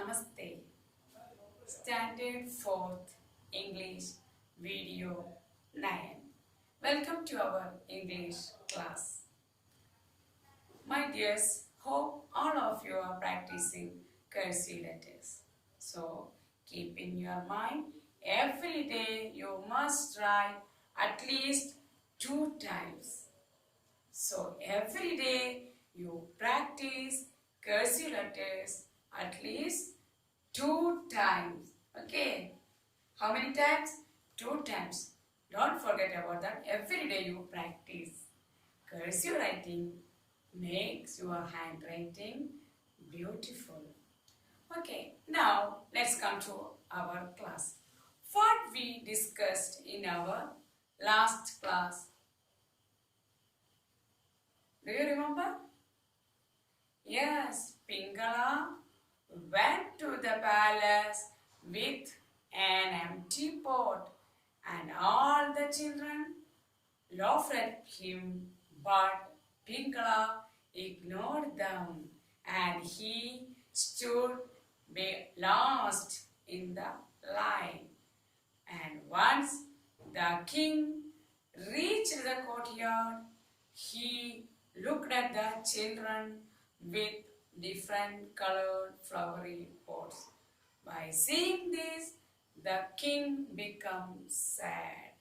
Namaste. Standard 4th English Video 9. Welcome to our English class. My dears, hope all of you are practicing cursive letters. So, keep in your mind, every day you must write at least 2 times. So, every day you practice cursive letters at least 2 times. Okay. How many times? 2 times. Don't forget about that. Every day you practice. Cursive writing makes your handwriting beautiful. Okay. Now let's come to our class. What we discussed in our last class. Do you remember? Yes, Pingala went to the palace with an empty pot, and all the children laughed at him, but Pingala ignored them, and he stood last in the line. And once the king reached the courtyard, he looked at the children with different colored flowery pots. By seeing this, the king becomes sad.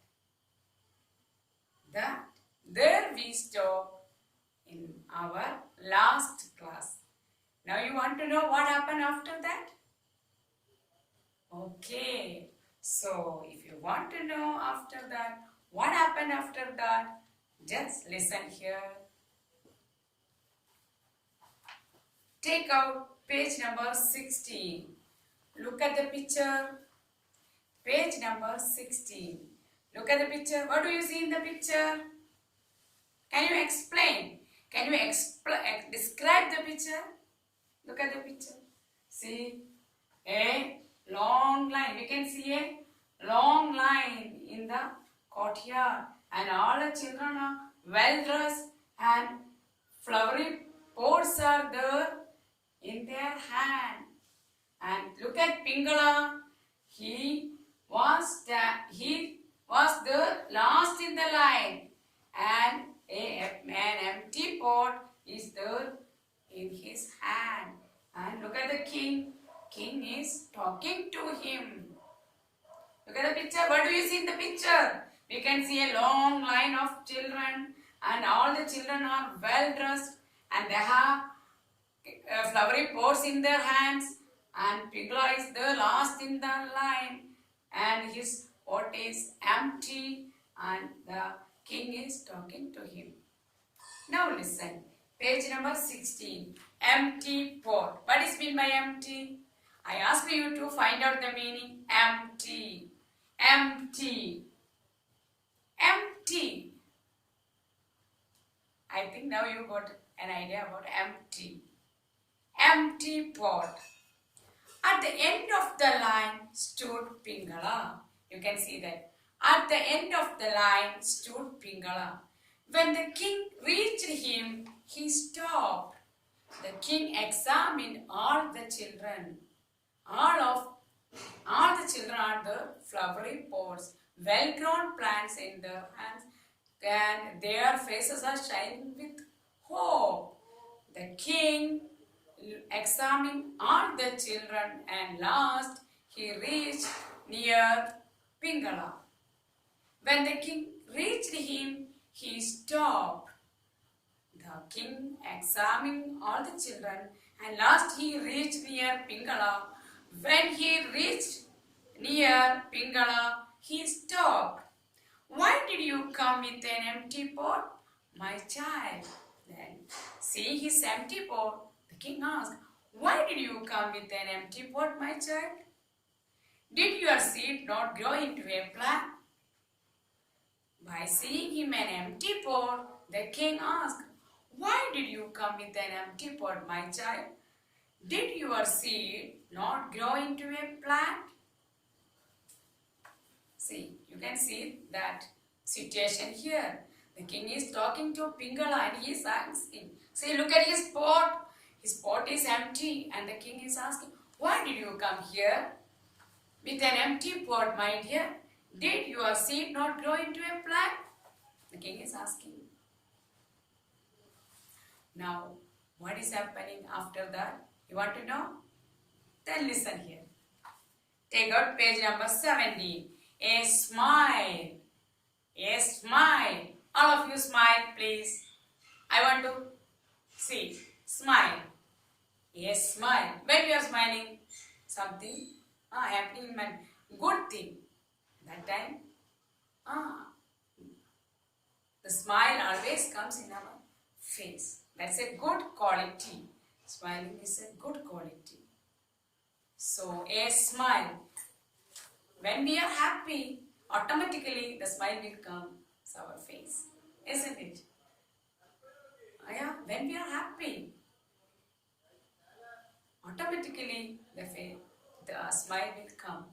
There we stop in our last class. Now you want to know what happened after that? Okay, so if you want to know after that, what happened after that, just listen here. Take out page number 16. Look at the picture. Page number 16. Look at the picture. What do you see in the picture? Can you explain? Can you describe the picture? Look at the picture. See a long line. We can see a long line in the courtyard, and all the children are well dressed, and flowery pots are there in their hand. And look at Pingala. He was there last in the line, and an empty pot is there in his hand. And look at the king. King is talking to him. Look at the picture. What do you see in the picture? We can see a long line of children, and all the children are well dressed, and they have flowery pots in their hands, and Pingala is the last in the line, and his pot is empty, and the king is talking to him. Now listen, page number 16, empty pot. What is meant by empty? I ask you to find out the meaning. Empty, empty, empty. I think now you got an idea about empty. Empty pot. At the end of the line stood Pingala. You can see that. At the end of the line stood Pingala. When the king reached him, he stopped. The king examined all the children. All the children are the flowery pots, well-grown plants in their hands, and their faces are shining with hope. The king examining all the children, and last he reached near Pingala. When the king reached him, he stopped. The king examining all the children, and last he reached near Pingala. When he reached near Pingala, he stopped. Why did you come with an empty pot, my child? Then, seeing his empty pot, the king asked, why did you come with an empty pot, my child? Did your seed not grow into a plant? By seeing him an empty pot, the king asked, why did you come with an empty pot, my child? Did your seed not grow into a plant? See, you can see that situation here. The king is talking to Pingala, and he is asking, see, look at his pot. His pot is empty, and the king is asking, Why did you come here with an empty pot, my dear? Did your seed not grow into a plant? The king is asking. Now, what is happening after that? You want to know? Then listen here. Take out page number 17. A smile. A smile. All of you smile, please. I want to see. Smile. A smile. When you are smiling, something happening, good thing. That time, the smile always comes in our face. That's a good quality. Smiling is a good quality. So, a smile. When we are happy, automatically the smile will come to our face. Isn't it? Yeah, when we are happy, automatically the smile will come.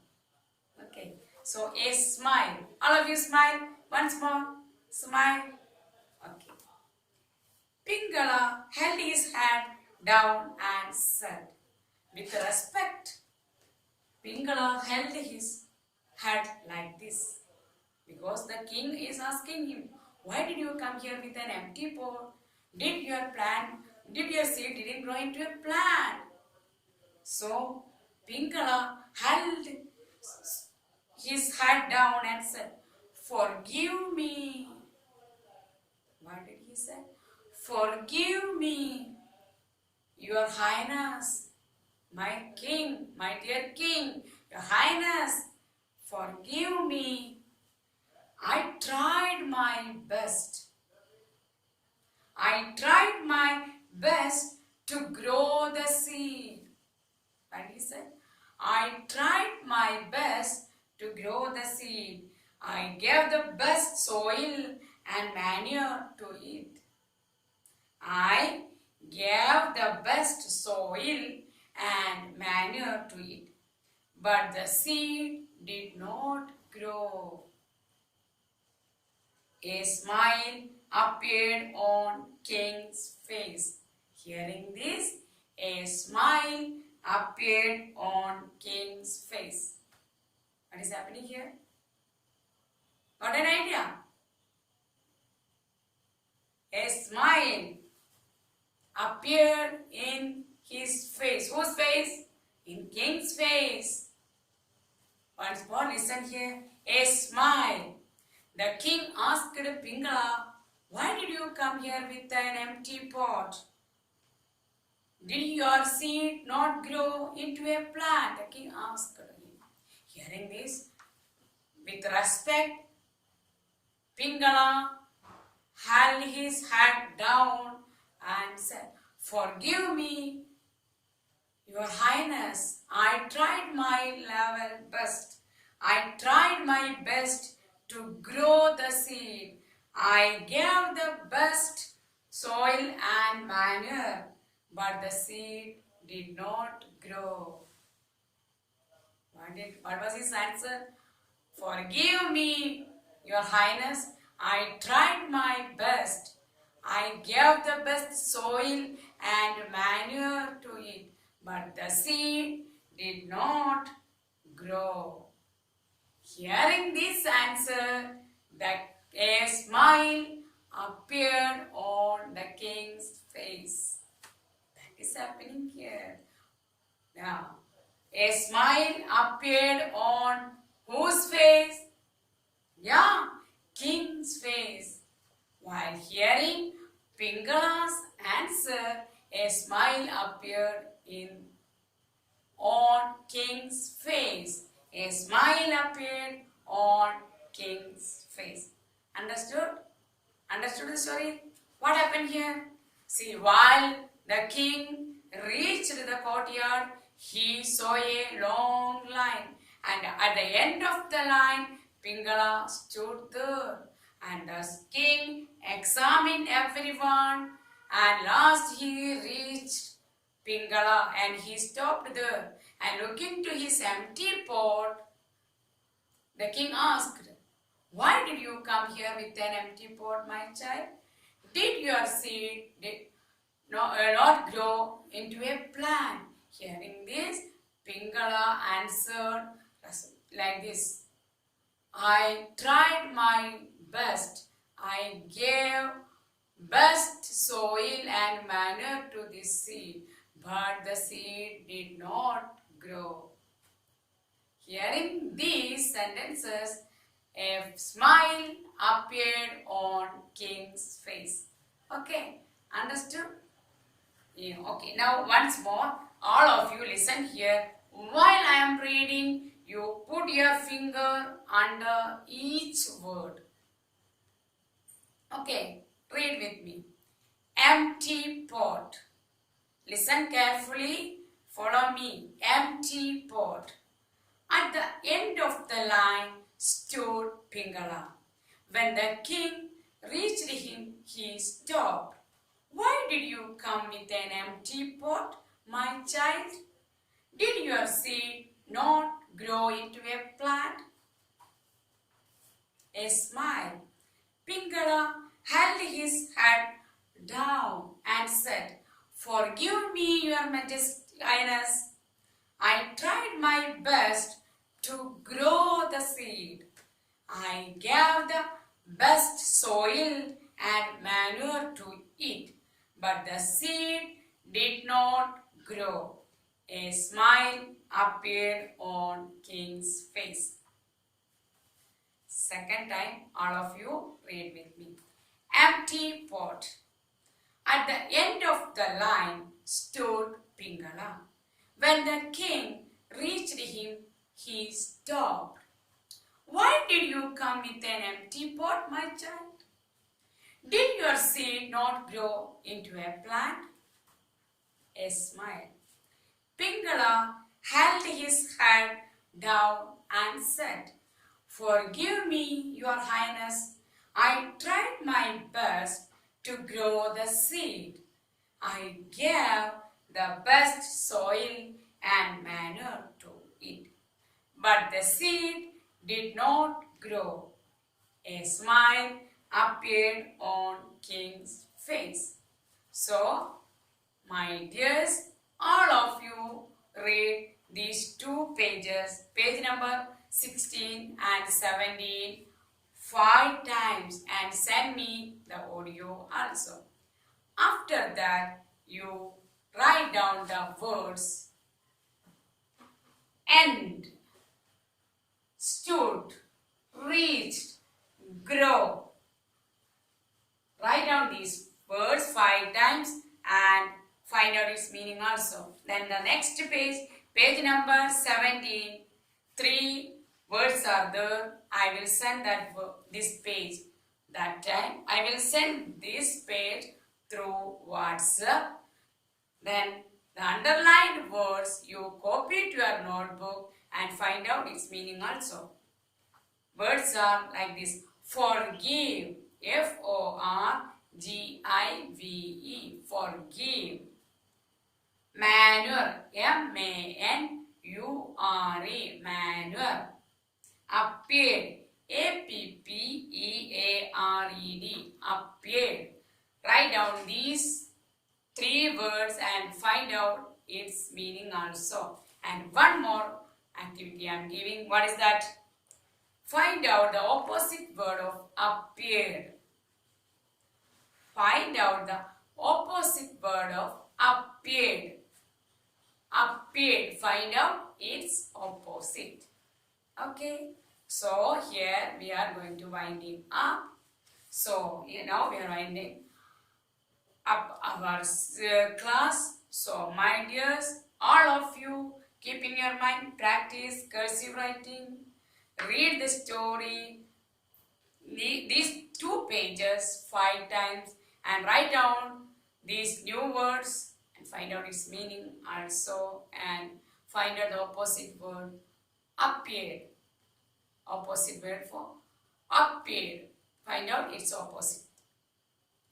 Okay. So, a smile. All of you smile. Once more. Smile. Okay. Pingala held his head down and said, with respect, Pingala held his head like this, because the king is asking him, why did you come here with an empty pot? Did your seed didn't grow into a plant? So, Pingala held his head down and said, forgive me. What did he say? Forgive me, Your Highness, my king, my dear king, Your Highness, forgive me. I tried my best. I tried my best to grow the seed. And he said, I tried my best to grow the seed. I gave the best soil and manure to it. I gave the best soil and manure to it, but the seed did not grow. A smile appeared on King's face. Hearing this, a smile appeared on King's face. What is happening here? Got an idea? A smile appeared in his face. Whose face? In King's face. Once more, listen here. A smile. The king asked Pingala, why did you come here with an empty pot? Did your seed not grow into a plant? The king asked him. Hearing this, with respect, Pingala held his head down and said, forgive me, Your Highness. I tried my level best. I tried my best to grow the seed. I gave the best soil and manure, but the seed did not grow. What was his answer? Forgive me, Your Highness. I tried my best. I gave the best soil and manure to it, but the seed did not grow. Hearing this answer, a smile appeared on the king's face. That is happening here. Now, a smile appeared on whose face? Yeah, king's face. While hearing Pingala's answer, a smile appeared on king's face. A smile appeared on king's face. Understood? Understood the story? What happened here? See, while the king reached the courtyard, he saw a long line, and at the end of the line, Pingala stood there, and the king examined everyone, and last he reached Pingala, and he stopped there, and looking to his empty pot, the king asked, why did you come here with an empty pot, my child? Did your seed not grow into a plant? Hearing this, answered like this. I tried my best. I gave best soil and manure to this seed, but the seed did not grow. Hearing these sentences, a smile appeared on King's face. Okay, understood? Yeah, okay, now once more, all of you listen here. While I am reading, you put your finger under each word. Okay, read with me. Empty pot. Listen carefully. Follow me. Empty pot. At the end of the line stood Pingala. When the king reached him, he stopped. Why did you come with an empty pot, my child? Did your seed not grow into a plant? A smile. Pingala held his head down and said, Forgive me, your majesty, highness. I tried my best to grow the seed. I gave the best soil and manure to it, but the seed did not grow. A smile appeared on King's face. Second time, all of you read with me. Empty pot. At the end of the line stood Pingala. When the king reached him, he stopped. Why did you come with an empty pot, my child? Did your seed not grow into a plant? A smile. Pingala held his head down and said, Forgive me, your highness. I tried my best to grow the seed. I gave the best soil and manure to it, but the seed did not grow. A smile appeared on King's face. So, my dears, all of you read these two pages, page number 16 and 17, 5 times and send me the audio also. After that, you write down the words end, stood, reached, grow. Write down these words 5 times and find out its meaning also. Then the next page, page number 17, 3 words are there. I will send this page. That time I will send this page through WhatsApp. Then the underlined words you copy to your notebook and find out its meaning also. Words are like this. Forgive. Forgive. Forgive. Manure. Manure. Manure. Appeared. Appeared. Appeared. Write down these 3 words and find out its meaning also. And one more activity I am giving. What is that? Find out the opposite word of appeared. Find out the opposite word of appeared. Appeared. Find out its opposite. Okay. So here we are going to winding up. So now we are winding up our class. So my dears, all of you keep in your mind, practice cursive writing, read the story, these 2 pages 5 times and write down these new words and find out its meaning also, and find out the opposite word appeared. Opposite word for appeared. Find out its opposite.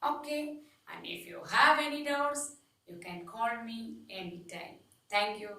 Okay. And if you have any doubts, you can call me anytime. Thank you.